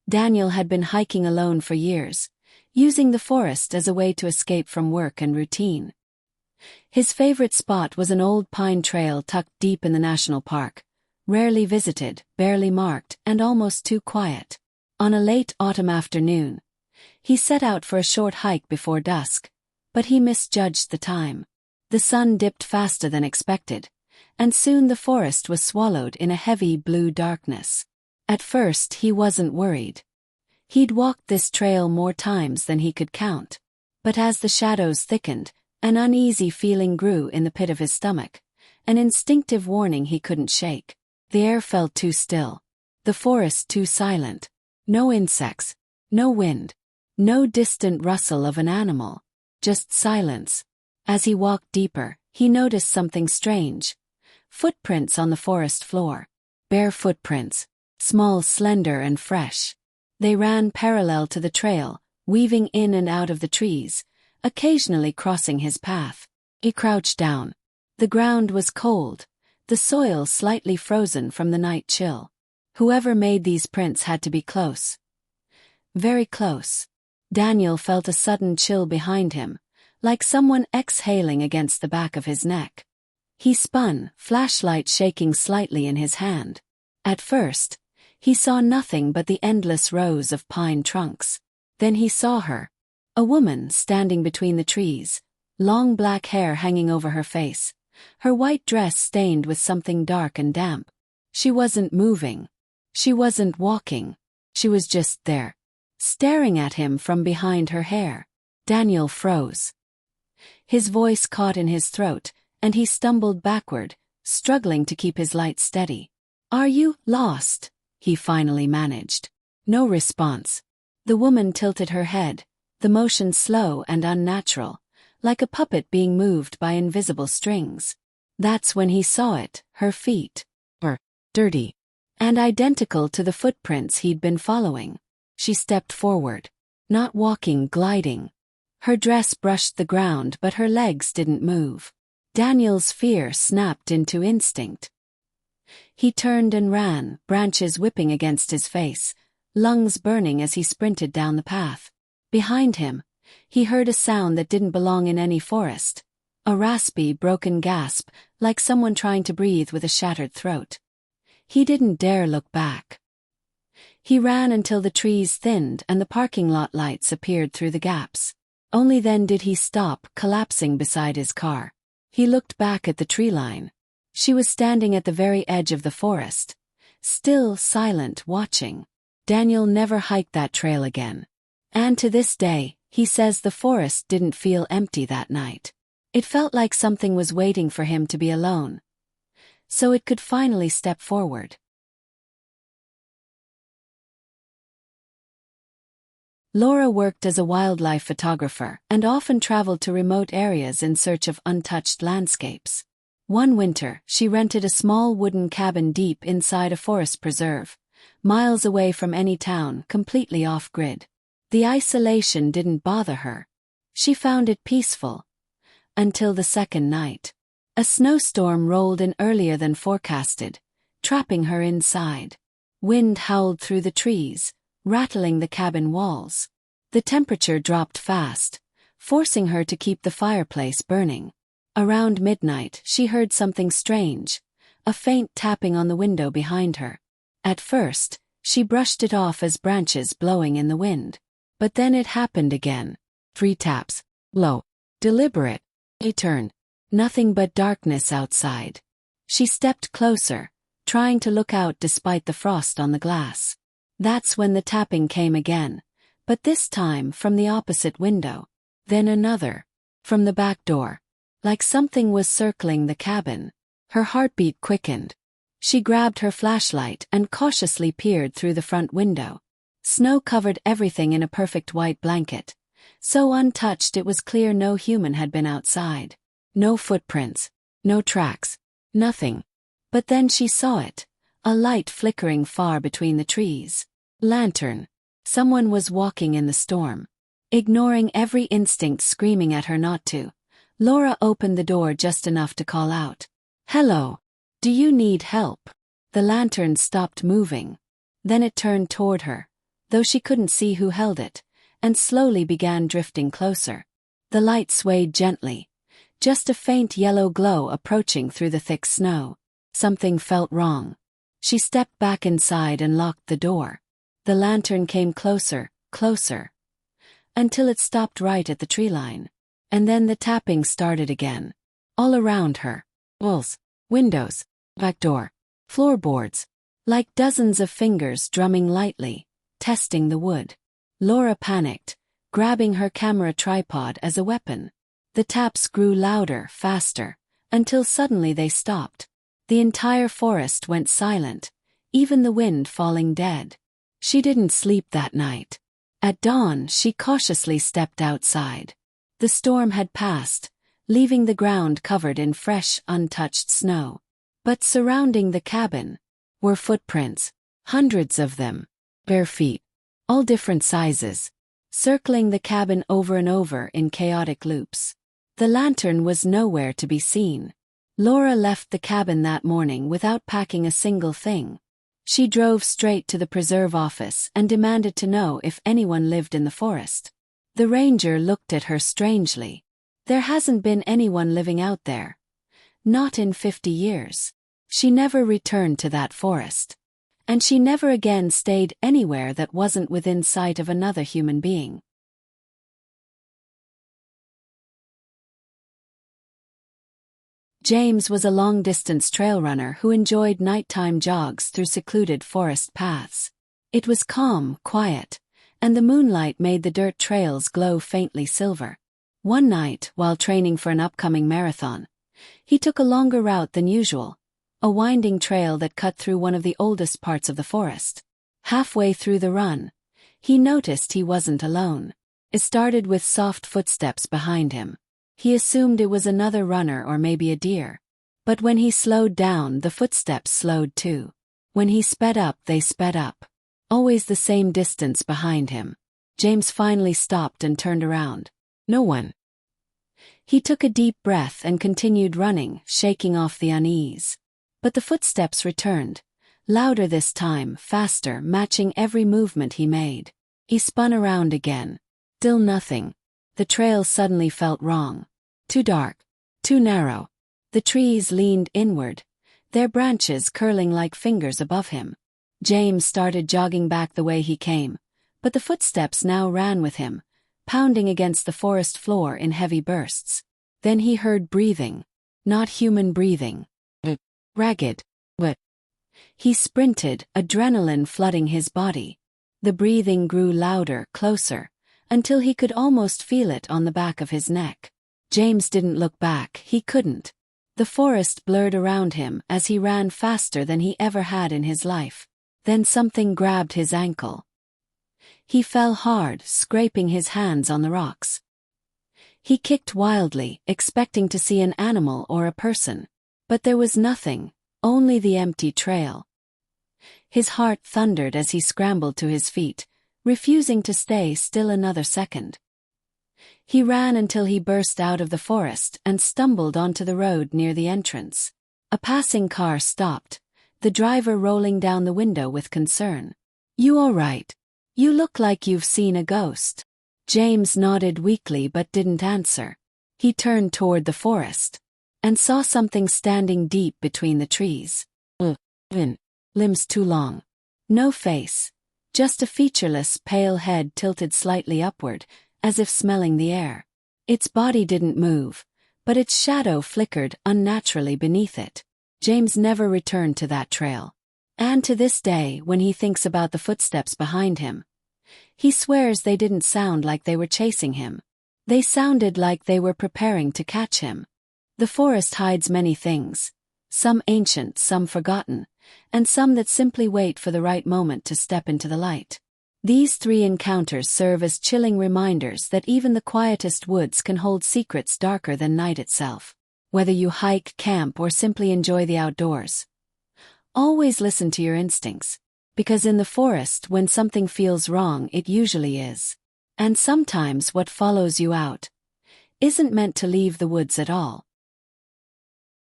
Daniel had been hiking alone for years, using the forest as a way to escape from work and routine. His favorite spot was an old pine trail tucked deep in the national park, rarely visited, barely marked, and almost too quiet. On a late autumn afternoon, he set out for a short hike before dusk, but he misjudged the time. The sun dipped faster than expected, and soon the forest was swallowed in a heavy blue darkness. At first he wasn't worried. He'd walked this trail more times than he could count. But as the shadows thickened, an uneasy feeling grew in the pit of his stomach, an instinctive warning he couldn't shake. The air felt too still, the forest too silent. No insects, no wind, no distant rustle of an animal, just silence. As he walked deeper, he noticed something strange. Footprints on the forest floor. Bare footprints, small, slender, and fresh. They ran parallel to the trail, weaving in and out of the trees, occasionally crossing his path. He crouched down. The ground was cold, the soil slightly frozen from the night chill. Whoever made these prints had to be close. Very close. Daniel felt a sudden chill behind him, like someone exhaling against the back of his neck. He spun, flashlight shaking slightly in his hand. At first, he saw nothing but the endless rows of pine trunks. Then he saw her. A woman standing between the trees, long black hair hanging over her face, her white dress stained with something dark and damp. She wasn't moving. She wasn't walking. She was just there, staring at him from behind her hair. Daniel froze. His voice caught in his throat, and he stumbled backward, struggling to keep his light steady. "Are you lost?" he finally managed. No response. The woman tilted her head, the motion slow and unnatural, like a puppet being moved by invisible strings. That's when he saw it. Her feet were dirty and identical to the footprints he'd been following. She stepped forward, not walking, gliding. Her dress brushed the ground, but her legs didn't move. Daniel's fear snapped into instinct. He turned and ran, branches whipping against his face, lungs burning as he sprinted down the path. Behind him, he heard a sound that didn't belong in any forest. A raspy, broken gasp, like someone trying to breathe with a shattered throat. He didn't dare look back. He ran until the trees thinned and the parking lot lights appeared through the gaps. Only then did he stop, collapsing beside his car. He looked back at the tree line. She was standing at the very edge of the forest, still, silent, watching. Daniel never hiked that trail again. And to this day, he says the forest didn't feel empty that night. It felt like something was waiting for him to be alone, so it could finally step forward. Laura worked as a wildlife photographer and often traveled to remote areas in search of untouched landscapes. One winter, she rented a small wooden cabin deep inside a forest preserve, miles away from any town, completely off-grid. The isolation didn't bother her. She found it peaceful. Until the second night. A snowstorm rolled in earlier than forecasted, trapping her inside. Wind howled through the trees, rattling the cabin walls. The temperature dropped fast, forcing her to keep the fireplace burning. Around midnight, she heard something strange, a faint tapping on the window behind her. At first, she brushed it off as branches blowing in the wind. But then it happened again. 3 taps. Low. Deliberate. He turned. Nothing but darkness outside. She stepped closer, trying to look out despite the frost on the glass. That's when the tapping came again, but this time from the opposite window. Then another. From the back door. Like something was circling the cabin. Her heartbeat quickened. She grabbed her flashlight and cautiously peered through the front window. Snow covered everything in a perfect white blanket, so untouched it was clear no human had been outside. No footprints, no tracks, nothing. But then she saw it, a light flickering far between the trees. Lantern. Someone was walking in the storm. Ignoring every instinct screaming at her not to, Laura opened the door just enough to call out, "Hello. Do you need help?" The lantern stopped moving. Then it turned toward her, though she couldn't see who held it, and slowly began drifting closer. The light swayed gently, just a faint yellow glow approaching through the thick snow. Something felt wrong. She stepped back inside and locked the door. The lantern came closer, closer, until it stopped right at the tree line. And then the tapping started again. All around her. Walls, windows, back door, floorboards. Like dozens of fingers drumming lightly, testing the wood. Laura panicked, grabbing her camera tripod as a weapon. The taps grew louder, faster, until suddenly they stopped. The entire forest went silent, even the wind falling dead. She didn't sleep that night. At dawn, she cautiously stepped outside. The storm had passed, leaving the ground covered in fresh, untouched snow. But surrounding the cabin were footprints, hundreds of them, bare feet, all different sizes, circling the cabin over and over in chaotic loops. The lantern was nowhere to be seen. Laura left the cabin that morning without packing a single thing. She drove straight to the preserve office and demanded to know if anyone lived in the forest. The ranger looked at her strangely. There hasn't been anyone living out there. Not in 50 years. She never returned to that forest. And she never again stayed anywhere that wasn't within sight of another human being. James was a long-distance trail runner who enjoyed nighttime jogs through secluded forest paths. It was calm, quiet, and the moonlight made the dirt trails glow faintly silver. One night, while training for an upcoming marathon, he took a longer route than usual, a winding trail that cut through one of the oldest parts of the forest. Halfway through the run, he noticed he wasn't alone. It started with soft footsteps behind him. He assumed it was another runner or maybe a deer. But when he slowed down, the footsteps slowed too. When he sped up, they sped up. Always the same distance behind him. James finally stopped and turned around. No one. He took a deep breath and continued running, shaking off the unease. But the footsteps returned, louder this time, faster, matching every movement he made. He spun around again. Still nothing. The trail suddenly felt wrong. Too dark. Too narrow. The trees leaned inward, their branches curling like fingers above him. James started jogging back the way he came, but the footsteps now ran with him, pounding against the forest floor in heavy bursts. Then he heard breathing. Not human breathing. Ragged. But he sprinted, adrenaline flooding his body. The breathing grew louder, closer, until he could almost feel it on the back of his neck. James didn't look back, he couldn't. The forest blurred around him as he ran faster than he ever had in his life. Then something grabbed his ankle. He fell hard, scraping his hands on the rocks. He kicked wildly, expecting to see an animal or a person. But there was nothing, only the empty trail. His heart thundered as he scrambled to his feet, refusing to stay still another second. He ran until he burst out of the forest and stumbled onto the road near the entrance. A passing car stopped, the driver rolling down the window with concern. "You all right? You look like you've seen a ghost." James nodded weakly but didn't answer. He turned toward the forest and saw something standing deep between the trees. Limbs too long. No face. Just a featureless, pale head tilted slightly upward, as if smelling the air. Its body didn't move, but its shadow flickered unnaturally beneath it. James never returned to that trail. And to this day, when he thinks about the footsteps behind him, he swears they didn't sound like they were chasing him. They sounded like they were preparing to catch him. The forest hides many things, some ancient, some forgotten, and some that simply wait for the right moment to step into the light. These three encounters serve as chilling reminders that even the quietest woods can hold secrets darker than night itself. Whether you hike, camp, or simply enjoy the outdoors, always listen to your instincts, because in the forest, when something feels wrong, it usually is. And sometimes what follows you out isn't meant to leave the woods at all.